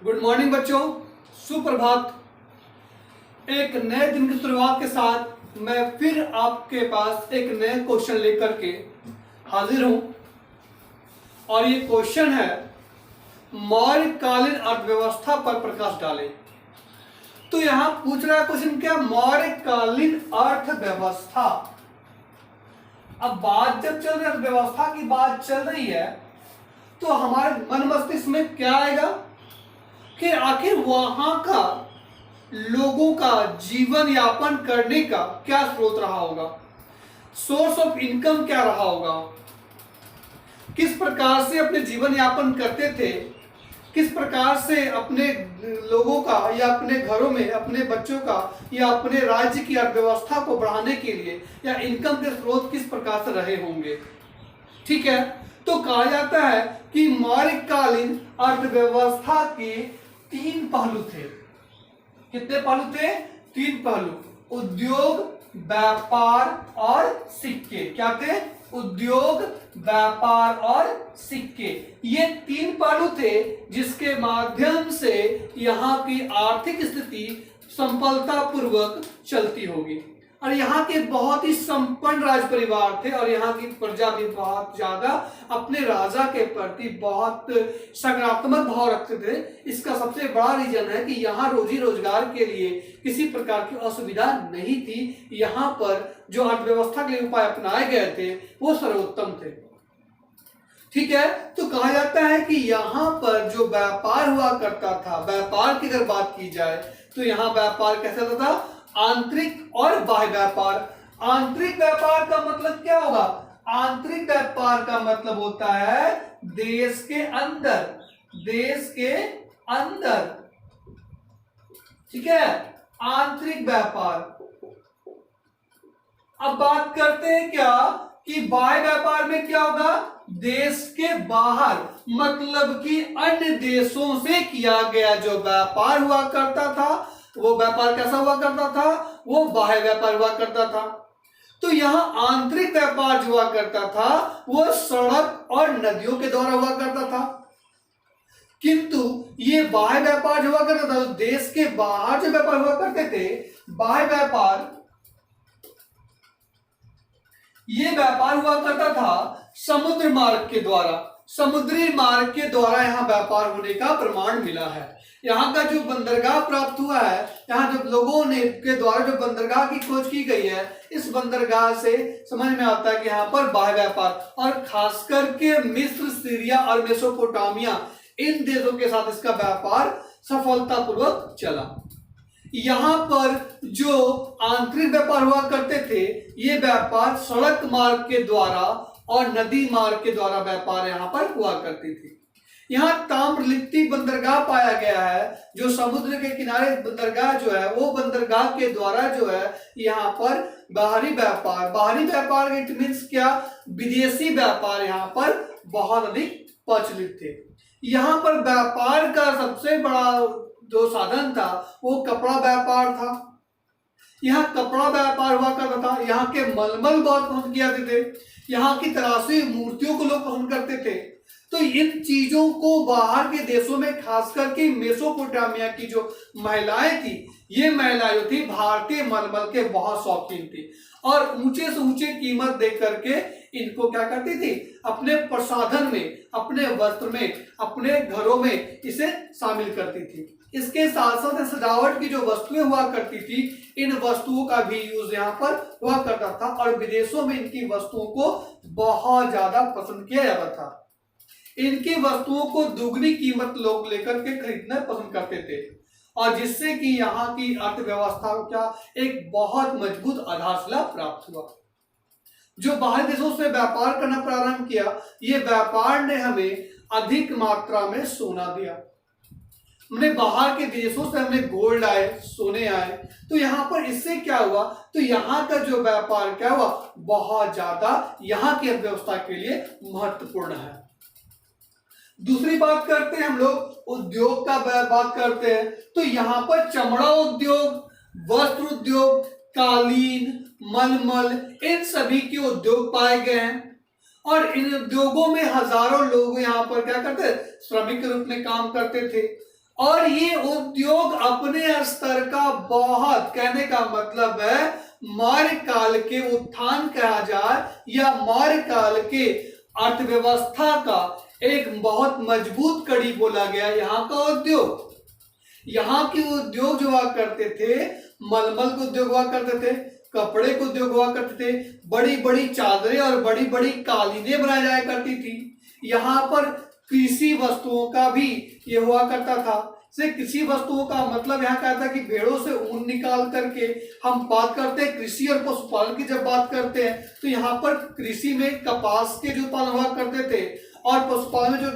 Good morning बच्चों, सुप्रभात। एक नए दिन की शुरुआत के साथ मैं फिर आपके पास एक नए क्वेश्चन लेकर के हाजिर हूं। और ये क्वेश्चन है, मौर्यकालीन अर्थव्यवस्था पर प्रकाश डालें। तो यहां पूछ रहा है क्वेश्चन क्या, मौर्यकालीन अर्थव्यवस्था। अब बात जब चल रही अर्थव्यवस्था की बात चल रही है तो हमारे मन मस्तिष्क में क्या आएगा कि आखिर वहां का लोगों का जीवन यापन करने का क्या स्रोत रहा होगा, सोर्स ऑफ इनकम क्या रहा होगा, किस प्रकार से अपने जीवन यापन करते थे, किस प्रकार से अपने लोगों का या अपने घरों में अपने बच्चों का या अपने राज्य की अर्थव्यवस्था को बढ़ाने के लिए या इनकम के स्रोत किस प्रकार से रहे होंगे। ठीक है, तो कहा जाता है कि मौर्यकालीन अर्थव्यवस्था के तीन पहलू थे। कितने पहलू थे? तीन पहलू, उद्योग, व्यापार और सिक्के। क्या थे? उद्योग, व्यापार और सिक्के। ये तीन पहलू थे जिसके माध्यम से यहाँ की आर्थिक स्थिति सफलता पूर्वक चलती होगी। और यहाँ के बहुत ही संपन्न राज परिवार थे और यहाँ की प्रजा भी बहुत ज्यादा अपने राजा के प्रति बहुत सकारात्मक भाव रखते थे। इसका सबसे बड़ा रीजन है कि यहाँ रोजी रोजगार के लिए किसी प्रकार की असुविधा नहीं थी। यहाँ पर जो अर्थव्यवस्था के लिए उपाय अपनाए गए थे वो सर्वोत्तम थे। ठीक है, तो कहा जाता है कि यहाँ पर जो व्यापार हुआ करता था, व्यापार की अगर बात की जाए तो यहाँ व्यापार कैसा होता था? आंतरिक और बाह्य व्यापार। आंतरिक व्यापार का मतलब क्या होगा? आंतरिक व्यापार का मतलब होता है देश के अंदर, देश के अंदर। ठीक है, आंतरिक व्यापार। अब बात करते हैं क्या कि बाह्य व्यापार में क्या होगा? देश के बाहर, मतलब कि अन्य देशों से किया गया जो व्यापार हुआ करता था वो व्यापार कैसा हुआ करता था? वो बाह्य व्यापार हुआ करता था। तो यहां आंतरिक व्यापार जो हुआ करता था वो सड़क और नदियों के द्वारा हुआ करता था, किंतु ये बाह्य व्यापार जो हुआ करता था, देश के बाहर जो व्यापार हुआ करते थे, बाह्य व्यापार, ये व्यापार हुआ करता था समुद्र मार्ग के द्वारा। समुद्री मार्ग के द्वारा यहाँ व्यापार होने का प्रमाण मिला है। यहाँ का जो बंदरगाह प्राप्त हुआ है, यहाँ जो लोगों ने के द्वारा जो बंदरगाह की खोज की गई है, इस बंदरगाह से समझ में आता है कि यहाँ पर बाह्य व्यापार और खास करके मिस्र, सीरिया और मेसोपोटामिया, इन देशों के साथ इसका व्यापार सफलतापूर्वक चला। यहाँ पर जो आंतरिक व्यापार हुआ करते थे, ये व्यापार सड़क मार्ग के द्वारा और नदी मार्ग के द्वारा व्यापार यहाँ पर हुआ करती थी। यहाँ ताम्रलिप्ति बंदरगाह पाया गया है, जो समुद्र के किनारे बंदरगाह जो है वो बंदरगाह के द्वारा जो है यहाँ पर बाहरी व्यापार इट मीन्स क्या? विदेशी व्यापार यहाँ पर बहुत अधिक प्रचलित थे। यहाँ पर व्यापार का सबसे बड़ा जो साधन था वो कपड़ा व्यापार था। यहाँ कपड़ा व्यापार हुआ करता था। यहाँ के मलमल बहुत पसंद किए जाते थे। यहाँ की तराशी मूर्तियों को लोग पसंद करते थे। तो इन चीजों को बाहर के देशों में खास करके मेसोपोटामिया की जो महिलाएं थी, ये महिलाएं जो थी भारतीय मलमल के बहुत शौकीन थी और ऊंचे से ऊंचे कीमत दे करके इनको क्या करती थी? अपने प्रसाधन में, अपने वस्त्र में, अपने घरों में इसे शामिल करती थी। इसके साथ साथ सजावट की जो वस्तुएं हुआ करती थी, इन वस्तुओं का भी यूज यहाँ पर हुआ करता था और विदेशों में इनकी वस्तुओं को बहुत ज्यादा पसंद किया जाता था। इनकी वस्तुओं को दुगनी कीमत लोग लेकर के खरीदना पसंद करते थे और जिससे कि यहाँ की अर्थव्यवस्था का एक बहुत मजबूत आधारशिला प्राप्त हुआ। जो बाहरी देशों से व्यापार करना प्रारंभ किया, ये व्यापार ने हमें अधिक मात्रा में सोना दिया। हमने बाहर के देशों से हमने गोल्ड आए, सोने आए, तो यहाँ पर इससे क्या हुआ? तो यहाँ का जो व्यापार क्या हुआ? बहुत ज्यादा यहाँ की अर्थव्यवस्था के लिए महत्वपूर्ण है। दूसरी बात करते हैं हम लोग उद्योग का बात करते हैं, तो यहाँ पर चमड़ा उद्योग, वस्त्र उद्योग, कालीन, मलमल, इन सभी के उद्योग पाए गए हैं और इन उद्योगों में हजारों लोग यहाँ पर क्या करते? श्रमिक के रूप में काम करते थे और ये उद्योग अपने स्तर का बहुत, कहने का मतलब है मौर्य काल के उत्थान कहा जाए या मौर्य काल के अर्थव्यवस्था का एक बहुत मजबूत कड़ी बोला गया यहाँ का उद्योग। यहाँ के उद्योग जो हुआ करते थे, मलमल के उद्योग हुआ करते थे, कपड़े के उद्योग हुआ करते थे, बड़ी बड़ी चादरें और बड़ी बड़ी कालीनें बनाई जाया करती थी। यहाँ पर कृषि वस्तुओं का भी ये हुआ करता था। से कृषि वस्तुओं का मतलब यहाँ क्या था कि भेड़ों से ऊन निकाल करके हम बात करते हैं कृषि और पशुपालन की जब बात करते हैं तो यहाँ पर कृषि में कपास के जो उत्पादन हुआ करते थे और पशुपालन में जो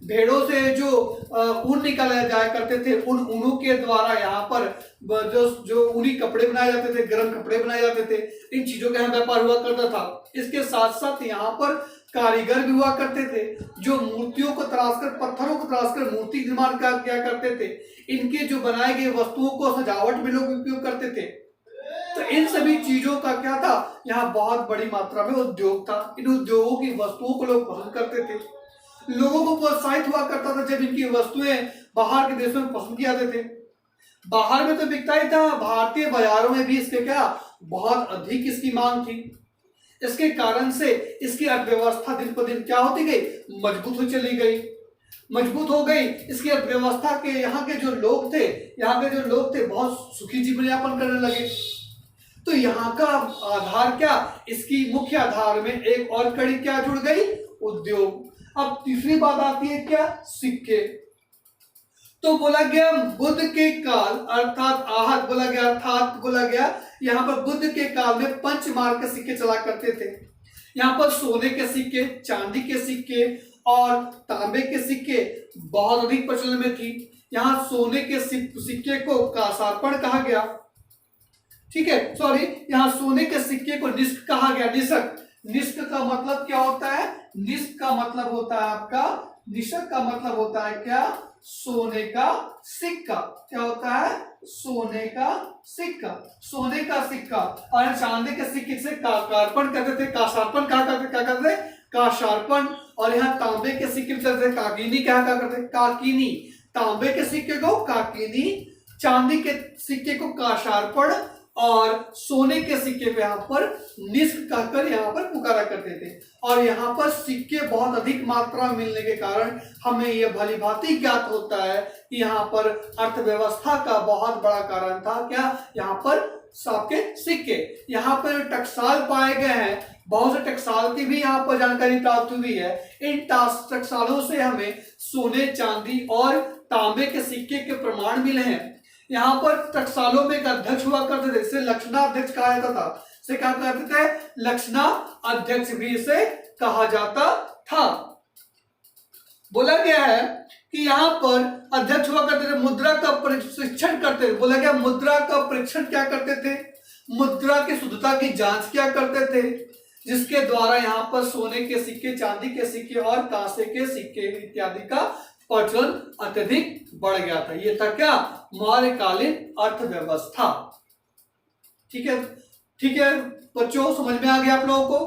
भेड़ों से जो ऊन निकाले जाया करते थे, उन ऊनों के द्वारा यहाँ पर जो ऊनी कपड़े बनाए जाते थे, गर्म कपड़े बनाए जाते थे, इन चीजों का यहाँ व्यापार हुआ करता था। इसके साथ साथ यहाँ पर कारीगर भी हुआ करते थे जो मूर्तियों को तराश कर, पत्थरों को तराश कर मूर्ति निर्माण किया करते थे। इनके जो बनाए गए वस्तुओं को सजावट में लोग उपयोग करते थे। तो इन सभी चीजों का क्या था, यहाँ बहुत बड़ी मात्रा में उद्योग था। इन उद्योगों की वस्तुओं को लोग पसंद करते थे। लोगों को प्रोत्साहित हुआ करता था जब इनकी वस्तुएं बाहर के देशों में पसंद किए जाते थे। बाहर में तो बिकता ही था, भारतीय बाजारों में भी इसके क्या बहुत अधिक इसकी मांग थी। इसके कारण से इसकी अर्थव्यवस्था दिन पर दिन क्या होती गई, मजबूत हो चली गई, मजबूत हो गई। इसकी अर्थव्यवस्था के यहाँ के जो लोग थे बहुत सुखी जीवन यापन करने लगे। तो यहाँ का आधार क्या, इसकी मुख्य आधार में एक और कड़ी क्या जुड़ गई, उद्योग। अब तीसरी बात आती है क्या, सिक्के। तो बोला गया बुद्ध के काल अर्थात आहत बोला गया यहाँ पर बुद्ध के काल में पंचमार्क के सिक्के चला करते थे। यहाँ पर सोने के सिक्के, चांदी के सिक्के और तांबे के सिक्के बहुत अधिक प्रचलन में थी। यहाँ सोने के सिक्के को कासार्पण कहा गया, ठीक है, सॉरी, यहाँ सोने के सिक्के को निष्क कहा गया। निष्क का मतलब क्या होता है, निष्क का मतलब होता है आपका, निष्क का मतलब होता है क्या, सोने का सिक्का। क्या होता है, सोने का सिक्का, सोने का सिक्का। और चांदी के सिक्के से कार्पण कहते थे, काशार्पण क्या करते थे, काशार्पण। और यहाँ तांबे के सिक्के से काकीनी क्या करते, काकीनी। तांबे के सिक्के को काकीनी, चांदी के सिक्के को काशार्पण और सोने के सिक्के पे यहाँ पर निष्क कहकर यहाँ पर पुकारा करते थे। और यहाँ पर सिक्के बहुत अधिक मात्रा में मिलने के कारण हमें यह भली भांति ज्ञात होता है कि यहाँ पर अर्थव्यवस्था का बहुत बड़ा कारण था क्या, यहाँ पर सबके सिक्के। यहाँ पर टकसाल पाए गए हैं, बहुत से टकसाल की भी यहाँ पर जानकारी प्राप्त हुई है। इन टकसालों से हमें सोने, चांदी और तांबे के सिक्के के प्रमाण मिले हैं। यहाँ पर टकसालों में एक अध्यक्ष हुआ करते थे, इसे लक्षणा अध्यक्ष कहा जाता था। इसे क्या कहते थे, लक्षणा अध्यक्ष भी इसे कहा जाता था। बोला गया है कि यहाँ पर अध्यक्ष हुआ करते थे, मुद्रा का परीक्षण करते थे। बोला गया मुद्रा का परीक्षण क्या करते थे, मुद्रा की शुद्धता की जांच क्या करते थे, जिसके द्वारा यहाँ पर सोने के सिक्के, चांदी के सिक्के और कांसे के सिक्के इत्यादि का प्रचलन अत्यधिक बढ़ गया था। ये था क्या, मौर्यकालीन अर्थव्यवस्था। ठीक है बच्चों, समझ में आ गया आप लोगों को।